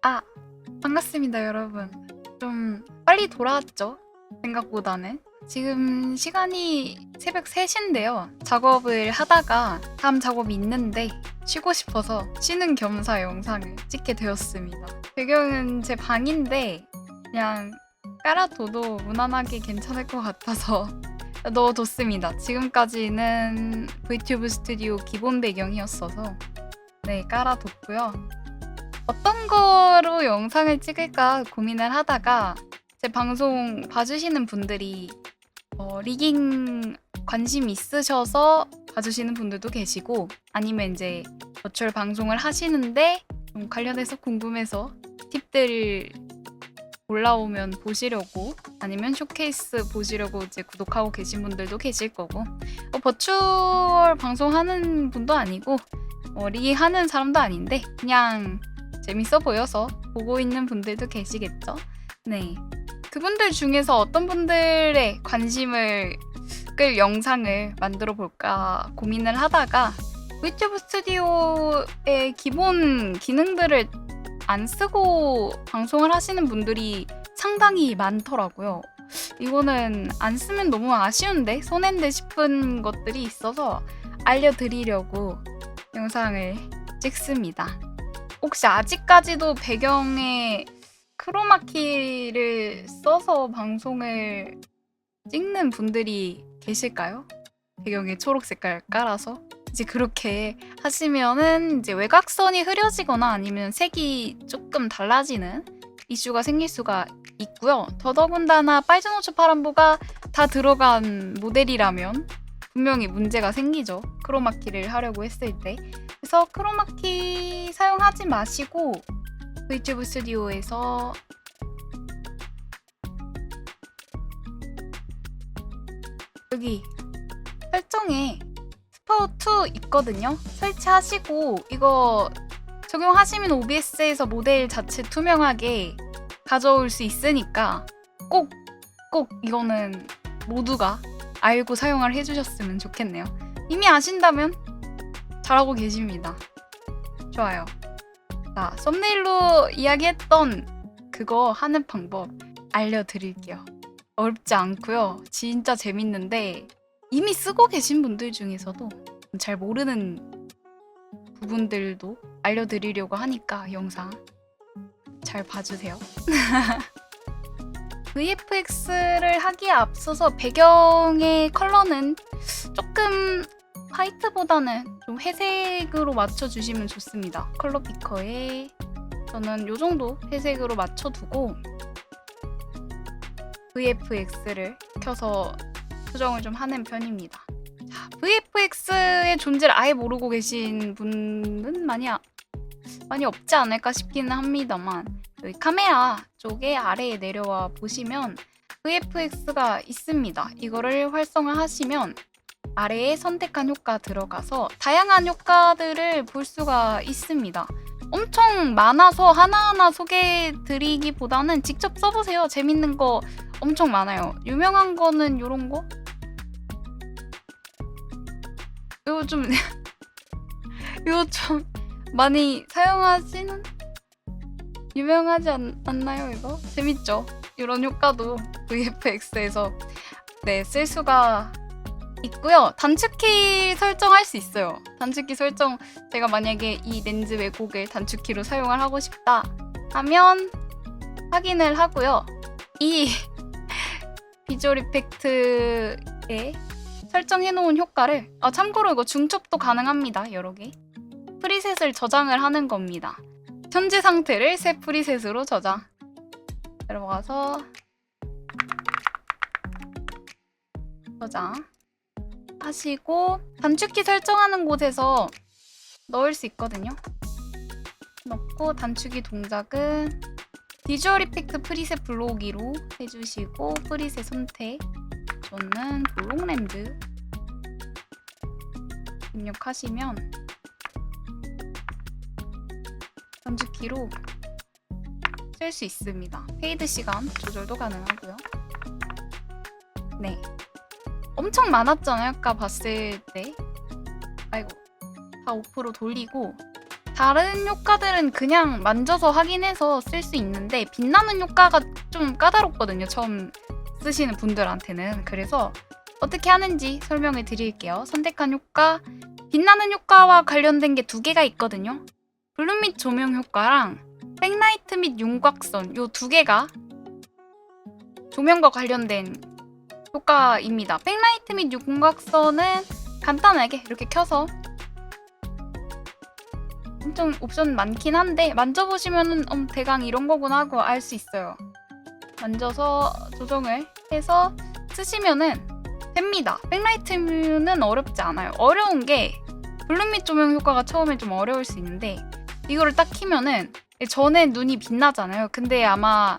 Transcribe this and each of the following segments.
아, 반갑습니다, 여러분. 좀 빨리 돌아왔죠? 생각보다는. 지금 시간이 새벽 3시인데요. 작업을 하다가 다음 작업이 있는데 쉬고 싶어서 쉬는 겸사 영상을 찍게 되었습니다. 배경은 제 방인데 그냥 깔아둬도 무난하게 괜찮을 것 같아서 넣어뒀습니다. 지금까지는 VTuber 스튜디오 기본 배경이었어서 네, 깔아뒀고요. 어떤 거로 영상을 찍을까 고민을 하다가 제 방송 봐주시는 분들이 리깅 관심 있으셔서 봐주시는 분들도 계시고 아니면 이제 버추얼 방송을 하시는데 좀 관련해서 궁금해서 팁들 올라오면 보시려고 아니면 쇼케이스 보시려고 이제 구독하고 계신 분들도 계실 거고 버추얼 방송하는 분도 아니고 리깅 하는 사람도 아닌데 그냥 재밌어 보여서 보고 있는 분들도 계시겠죠? 네. 그분들 중에서 어떤 분들의 관심을 끌 영상을 만들어 볼까 고민을 하다가 VTuber 스튜디오의 기본 기능들을 안 쓰고 방송을 하시는 분들이 상당히 많더라고요. 이거는 안 쓰면 너무 아쉬운데 손해인데 싶은 것들이 있어서 알려드리려고 영상을 찍습니다. 혹시 아직까지도 배경에 크로마키를 써서 방송을 찍는 분들이 계실까요? 배경에 초록 색깔 깔아서 이제 그렇게 하시면은 이제 외곽선이 흐려지거나 아니면 색이 조금 달라지는 이슈가 생길 수가 있고요. 더더군다나 빨주노초 파란보가 다 들어간 모델이라면 분명히 문제가 생기죠. 크로마키를 하려고 했을 때. 그래서 크로마키 사용하지 마시고 VTuber 스튜디오에서 여기 설정에 스파우2 있거든요. 설치하시고 이거 적용하시면 OBS에서 모델 자체 투명하게 가져올 수 있으니까 꼭 이거는 모두가 알고 사용을 해주셨으면 좋겠네요. 이미 아신다면 잘하고 계십니다. 좋아요. 자, 썸네일로 이야기했던 그거 하는 방법 알려드릴게요. 어렵지 않고요. 진짜 재밌는데 이미 쓰고 계신 분들 중에서도 잘 모르는 부분들도 알려드리려고 하니까 영상 잘 봐주세요. VFX를 하기에 앞서서 배경의 컬러는 조금 화이트보다는 좀 회색으로 맞춰주시면 좋습니다. 컬러 피커에 저는 이 정도 회색으로 맞춰두고 VFX를 켜서 수정을 좀 하는 편입니다. 자, VFX의 존재를 아예 모르고 계신 분은 많이 없지 않을까 싶기는 합니다만 여기 카메라 쪽에 아래에 내려와 보시면 VFX가 있습니다. 이거를 활성화 하시면 아래에 선택한 효과 들어가서 다양한 효과들을 볼 수가 있습니다. 엄청 많아서 하나하나 소개해드리기보다는 직접 써보세요. 재밌는 거 엄청 많아요. 유명한 거는 요런 거? 이거 좀 이거 좀 많이 사용하시는? 유명하지 않나요 이거? 재밌죠? 이런 효과도 VFX에서 네, 쓸 수가 있고요. 단축키 설정할 수 있어요. 단축키 설정 제가 만약에 이 렌즈 왜곡을 단축키로 사용을 하고 싶다 하면 확인을 하고요. 이 비주얼 이펙트에 설정해 놓은 효과를 참고로 이거 중첩도 가능합니다. 여러 개 프리셋을 저장을 하는 겁니다. 현재 상태를 새 프리셋으로 저장 들어가서 저장 하시고 단축키 설정하는 곳에서 넣을 수 있거든요. 넣고 단축키 동작은 비주얼 이펙트 프리셋 불러오기로 해주시고 프리셋 선택 저는 볼록랜드 입력하시면 단축키로 쓸 수 있습니다. 페이드 시간 조절도 가능하고요. 네. 엄청 많았잖아요. 아까 봤을 때. 아이고. 다 5% 돌리고 다른 효과들은 그냥 만져서 확인해서 쓸 수 있는데 빛나는 효과가 좀 까다롭거든요. 처음 쓰시는 분들한테는. 그래서 어떻게 하는지 설명을 드릴게요. 선택한 효과, 빛나는 효과와 관련된 게 2개가 있거든요. 블루 및 조명 효과랑 백라이트 및 윤곽선, 요 2개가 조명과 관련된 효과입니다. 백라이트 및 윤곽선은 간단하게 이렇게 켜서 엄청 옵션 많긴 한데 만져보시면은 대강 이런 거구나 하고 알 수 있어요. 만져서 조정을 해서 쓰시면은 됩니다. 백라이트는 어렵지 않아요. 어려운 게 블루 및 조명 효과가 처음에 좀 어려울 수 있는데 이거를 딱 키면은 전에 눈이 빛나잖아요. 근데 아마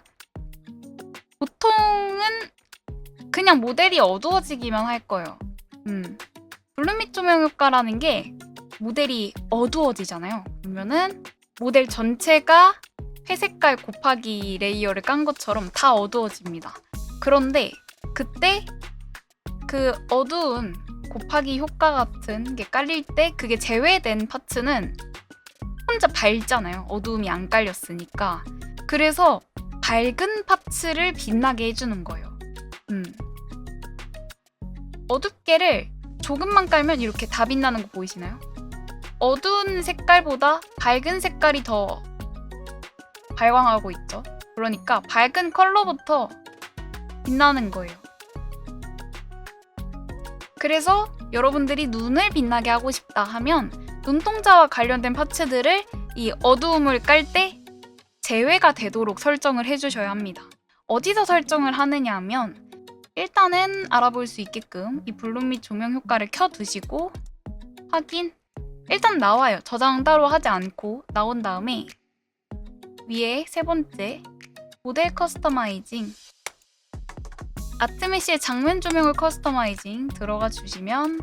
보통은 그냥 모델이 어두워지기만 할 거예요. 블루 및 조명 효과라는 게 모델이 어두워지잖아요. 그러면은 모델 전체가 회색깔 곱하기 레이어를 깐 것처럼 다 어두워집니다. 그런데 그때 그 어두운 곱하기 효과 같은 게 깔릴 때 그게 제외된 파츠는 혼자 밝잖아요. 어두움이 안 깔렸으니까. 그래서 밝은 파츠를 빛나게 해주는 거예요. 어둡게를 조금만 깔면 이렇게 다 빛나는 거 보이시나요? 어두운 색깔보다 밝은 색깔이 더 발광하고 있죠. 그러니까 밝은 컬러부터 빛나는 거예요. 그래서 여러분들이 눈을 빛나게 하고 싶다 하면 눈동자와 관련된 파츠들을 이 어두움을 깔 때 제외가 되도록 설정을 해주셔야 합니다. 어디서 설정을 하느냐 하면 일단은 알아볼 수 있게끔 이 블루 및 조명 효과를 켜두시고 확인. 일단 나와요. 저장 따로 하지 않고 나온 다음에 위에 3번째 모델 커스터마이징 아트메시의 장면 조명을 커스터마이징 들어가 주시면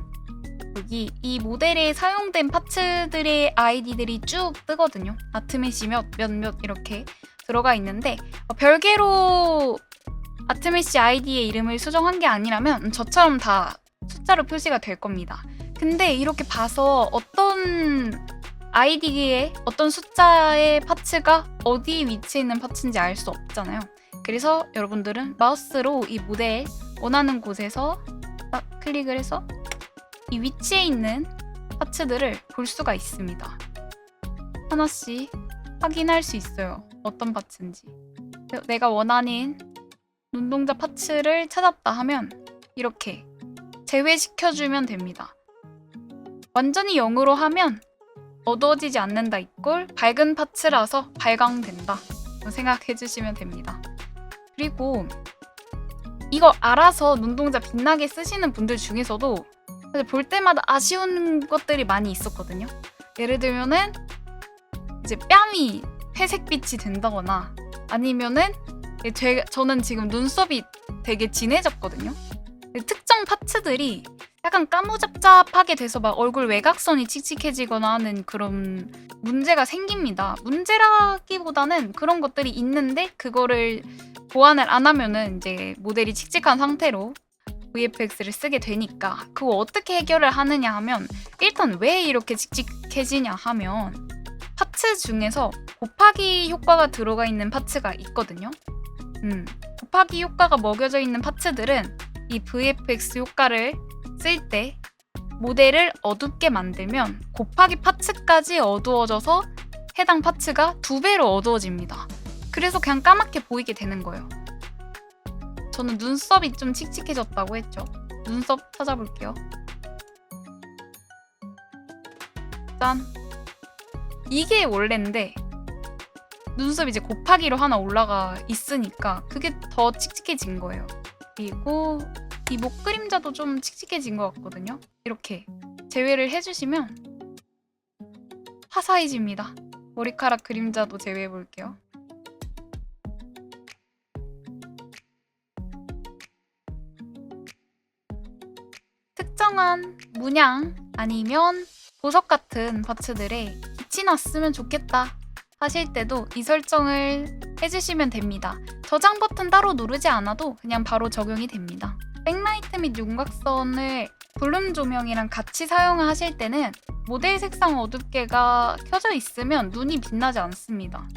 여기 이 모델에 사용된 파츠들의 아이디들이 쭉 뜨거든요. 아트메시 몇 이렇게 들어가 있는데 별개로 아트메시 아이디의 이름을 수정한 게 아니라면 저처럼 다 숫자로 표시가 될 겁니다. 근데 이렇게 봐서 어떤 아이디에 어떤 숫자의 파츠가 어디 위치에 있는 파츠인지 알 수 없잖아요. 그래서 여러분들은 마우스로 이 모델 원하는 곳에서 딱 클릭을 해서 이 위치에 있는 파츠들을 볼 수가 있습니다. 하나씩 확인할 수 있어요. 어떤 파츠인지. 내가 원하는 눈동자 파츠를 찾았다 하면 이렇게 제외시켜주면 됩니다. 완전히 0으로 하면 어두워지지 않는다 이꼴 밝은 파츠라서 발광된다 생각해주시면 됩니다. 그리고 이거 알아서 눈동자 빛나게 쓰시는 분들 중에서도 볼 때마다 아쉬운 것들이 많이 있었거든요. 예를 들면은 이제 뺨이 회색빛이 된다거나 아니면은 저는 지금 눈썹이 되게 진해졌거든요. 특정 파츠들이 약간 까무잡잡하게 돼서 막 얼굴 외곽선이 칙칙해지거나 하는 그런 문제가 생깁니다. 문제라기보다는 그런 것들이 있는데 그거를 보완을 안 하면은 이제 모델이 칙칙한 상태로 VFX를 쓰게 되니까 그거 어떻게 해결을 하느냐 하면 일단 왜 이렇게 칙칙해지냐 하면 파츠 중에서 곱하기 효과가 들어가 있는 파츠가 있거든요. 곱하기 효과가 먹여져 있는 파츠들은 이 VFX 효과를 쓸 때 모델을 어둡게 만들면 곱하기 파츠까지 어두워져서 해당 파츠가 2배로 어두워집니다. 그래서 그냥 까맣게 보이게 되는 거예요. 저는 눈썹이 좀 칙칙해졌다고 했죠. 눈썹 찾아볼게요. 짠! 이게 원래인데 눈썹이 이제 곱하기로 하나 올라가 있으니까 그게 더 칙칙해진 거예요. 그리고 이 목 그림자도 좀 칙칙해진 것 같거든요. 이렇게 제외를 해주시면 화사해집니다. 머리카락 그림자도 제외해 볼게요. 특정한 문양 아니면 보석 같은 파츠들에 빛이 났으면 좋겠다 하실 때도 이 설정을 해주시면 됩니다. 저장 버튼 따로 누르지 않아도 그냥 바로 적용이 됩니다. 백라이트 및 윤곽선을 블룸 조명이랑 같이 사용하실 때는 모델 색상 어둡게가 켜져 있으면 눈이 빛나지 않습니다.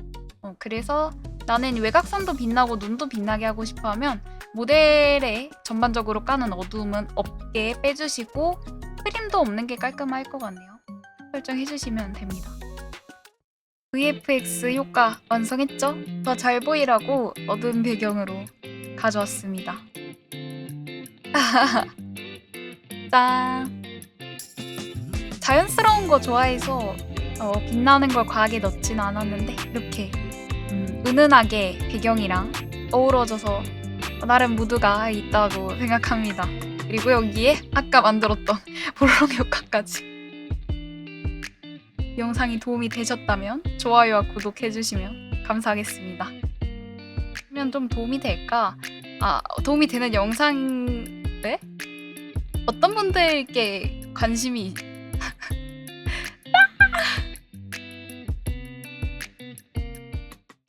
그래서 나는 외곽선도 빛나고 눈도 빛나게 하고 싶어 하면 모델에 전반적으로 까는 어두움은 없게 빼주시고 흐림도 없는 게 깔끔할 것 같네요. 설정해주시면 됩니다. VFX 효과 완성했죠? 더 잘 보이라고 어두운 배경으로 가져왔습니다. 짠! 자연스러운 거 좋아해서 빛나는 걸 과하게 넣진 않았는데 이렇게 은은하게 배경이랑 어우러져서 나름 무드가 있다고 생각합니다. 그리고 여기에 아까 만들었던 볼록 효과까지. 영상이 도움이 되셨다면 좋아요와 구독해주시면 감사하겠습니다. 그러면 좀 도움이 될까? 도움이 되는 영상에 어떤 분들께 관심이